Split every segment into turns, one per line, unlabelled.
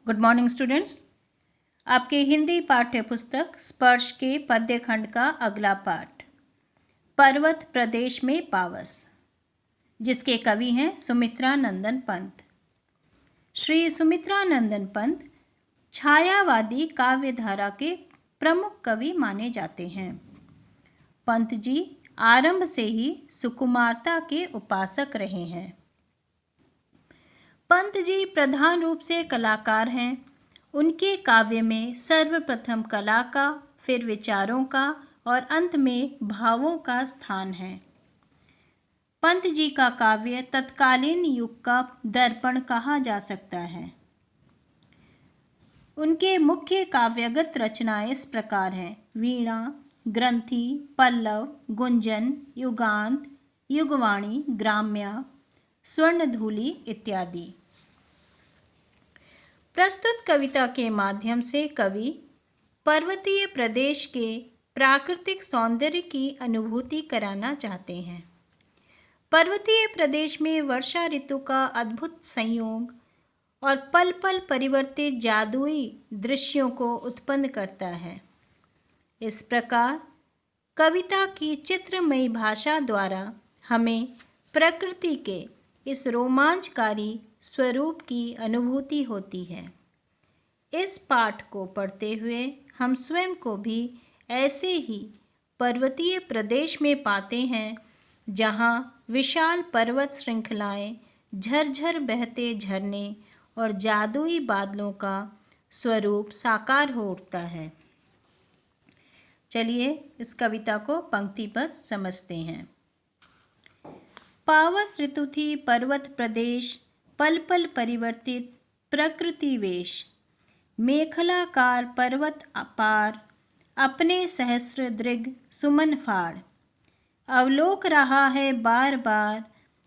Good morning students. आपके हिंदी पाठ्य पुस्तक स्पर्श के पद्य खंड का अगला पाठ पर्वत प्रदेश में पावस, जिसके कवि हैं सुमित्रा नंदन पंत। श्री सुमित्रा नंदन पंत छायावादी काव्य धारा के प्रमुख कवि माने जाते हैं। पंत जी आरंभ से ही सुकुमारता के उपासक रहे हैं। पंत जी प्रधान रूप से कलाकार हैं। उनके काव्य में सर्वप्रथम कला का, फिर विचारों का और अंत में भावों का स्थान है। पंत जी का काव्य तत्कालीन युग का दर्पण कहा जा सकता है। उनके मुख्य काव्यगत रचनाएं इस प्रकार हैं: वीणा, ग्रंथि, पल्लव, गुंजन, युगांत, युगवाणी, ग्राम्या, स्वर्णधूलि इत्यादि। प्रस्तुत कविता के माध्यम से कवि पर्वतीय प्रदेश के प्राकृतिक सौंदर्य की अनुभूति कराना चाहते हैं। पर्वतीय प्रदेश में वर्षा ऋतु का अद्भुत संयोग और पल पल परिवर्तित जादुई दृश्यों को उत्पन्न करता है। इस प्रकार कविता की चित्रमयी भाषा द्वारा हमें प्रकृति के इस रोमांचकारी स्वरूप की अनुभूति होती है। इस पाठ को पढ़ते हुए हम स्वयं को भी ऐसे ही पर्वतीय प्रदेश में पाते हैं, जहाँ विशाल पर्वत श्रृंखलाएं, झरझर बहते झरने और जादुई बादलों का स्वरूप साकार हो उठता है। चलिए इस कविता को पंक्तिबद्ध समझते हैं। पावस ऋतु थी पर्वत प्रदेश, पल पल परिवर्तित प्रकृति वेश। मेखलाकार पर्वत अपार, अपने सहस्र दृग सुमन फाड़। अवलोक रहा है बार बार,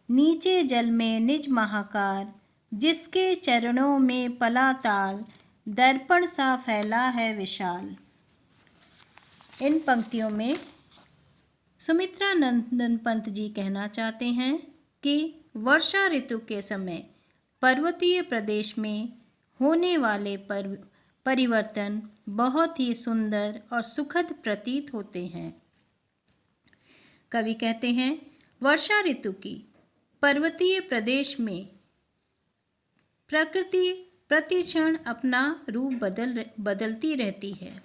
नीचे जल में निज महाकार। जिसके चरणों में पलाताल, दर्पण सा फैला है विशाल। इन पंक्तियों में सुमित्रा नंदन पंत जी कहना चाहते हैं कि वर्षा ऋतु के समय पर्वतीय प्रदेश में होने वाले परिवर्तन बहुत ही सुंदर और सुखद प्रतीत होते हैं। कवि कहते हैं, वर्षा ऋतु की पर्वतीय प्रदेश में प्रकृति प्रतिक्षण अपना रूप बदलती रहती है।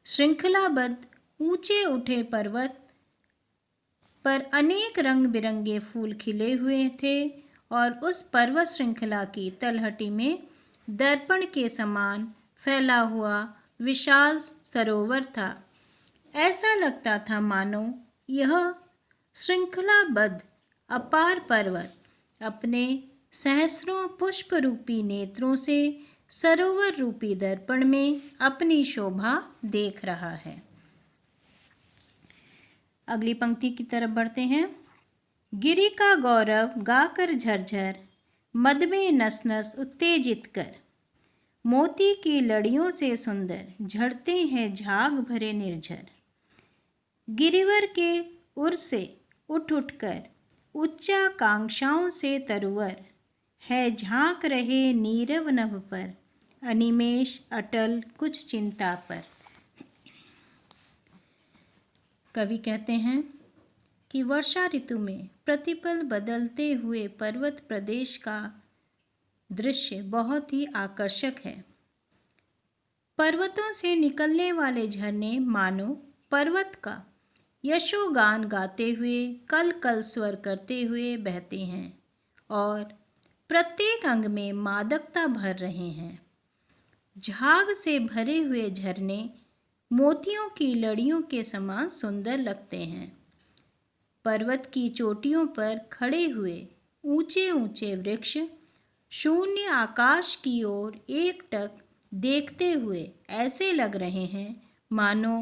श्रृंखलाबद्ध ऊंचे उठे पर्वत पर अनेक रंग बिरंगे फूल खिले हुए थे और उस पर्वत श्रृंखला की तलहटी में दर्पण के समान फैला हुआ विशाल सरोवर था। ऐसा लगता था मानो यह श्रृंखलाबद्ध अपार पर्वत अपने सहस्रों पुष्प रूपी नेत्रों से सरोवर रूपी दर्पण में अपनी शोभा देख रहा है। अगली पंक्ति की तरफ बढ़ते हैं। गिरि का गौरव गाकर झरझर, मद में नस नस उत्तेजित कर। मोती की लड़ियों से सुंदर, झड़ते हैं झाग भरे निर्झर। गिरिवर के उर से उठ उठकर, उच्चा कांक्षाओं से तरुवर। है झांक रहे नीरव नभ पर, अनिमेष अटल कुछ चिंता पर। कवि कहते हैं कि वर्षा ऋतु में प्रतिपल बदलते हुए पर्वत प्रदेश का दृश्य बहुत ही आकर्षक है। पर्वतों से निकलने वाले झरने मानो पर्वत का यशोगान गाते हुए कल कल स्वर करते हुए बहते हैं और प्रत्येक अंग में मादकता भर रहे हैं। झाग से भरे हुए झरने मोतियों की लड़ियों के समान सुंदर लगते हैं। पर्वत की चोटियों पर खड़े हुए ऊंचे ऊंचे वृक्ष शून्य आकाश की ओर एकटक देखते हुए ऐसे लग रहे हैं मानो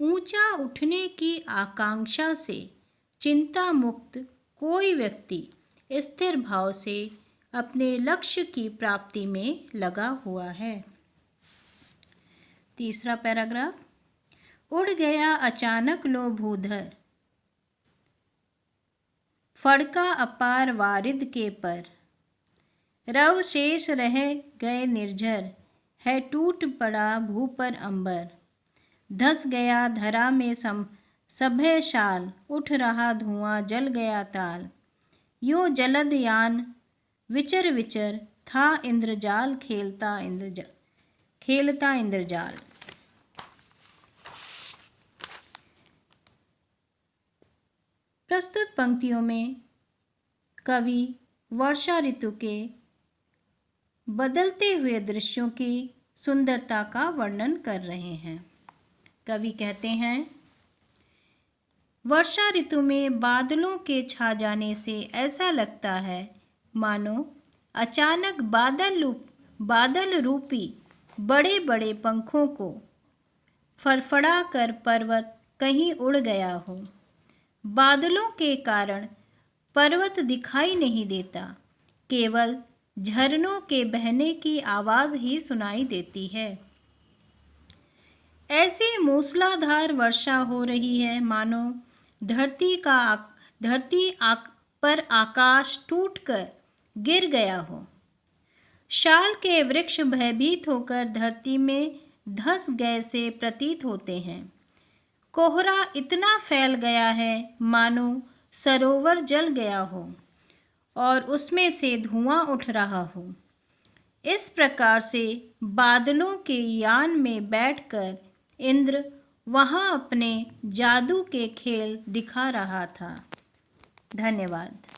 ऊंचा उठने की आकांक्षा से चिंता मुक्त कोई व्यक्ति स्थिर भाव से अपने लक्ष्य की प्राप्ति में लगा हुआ है। तीसरा पैराग्राफ। उड़ गया अचानक लो भूधर, फड़का अपार वारिद के पर। रव शेष रह गए निर्झर, है टूट पड़ा भू पर अंबर। धस गया धरा में सभय शाल, उठ रहा धुआं जल गया ताल। यूं जलद यान विचर विचर, था इंद्रजाल खेलता इंद्रजाल। प्रस्तुत पंक्तियों में कवि वर्षा ऋतु के बदलते हुए दृश्यों की सुंदरता का वर्णन कर रहे हैं। कवि कहते हैं, वर्षा ऋतु में बादलों के छा जाने से ऐसा लगता है मानो अचानक बादल रूपी बड़े बड़े पंखों को फड़फड़ा कर पर्वत कहीं उड़ गया हो। बादलों के कारण पर्वत दिखाई नहीं देता, केवल झरनों के बहने की आवाज़ ही सुनाई देती है। ऐसी मूसलाधार वर्षा हो रही है मानो धरती पर आकाश टूटकर गिर गया हो। शाल के वृक्ष भयभीत होकर धरती में धंस गए से प्रतीत होते हैं। कोहरा इतना फैल गया है मानो सरोवर जल गया हो और उसमें से धुआं उठ रहा हो। इस प्रकार से बादलों के यान में बैठकर इंद्र वहाँ अपने जादू के खेल दिखा रहा था। धन्यवाद।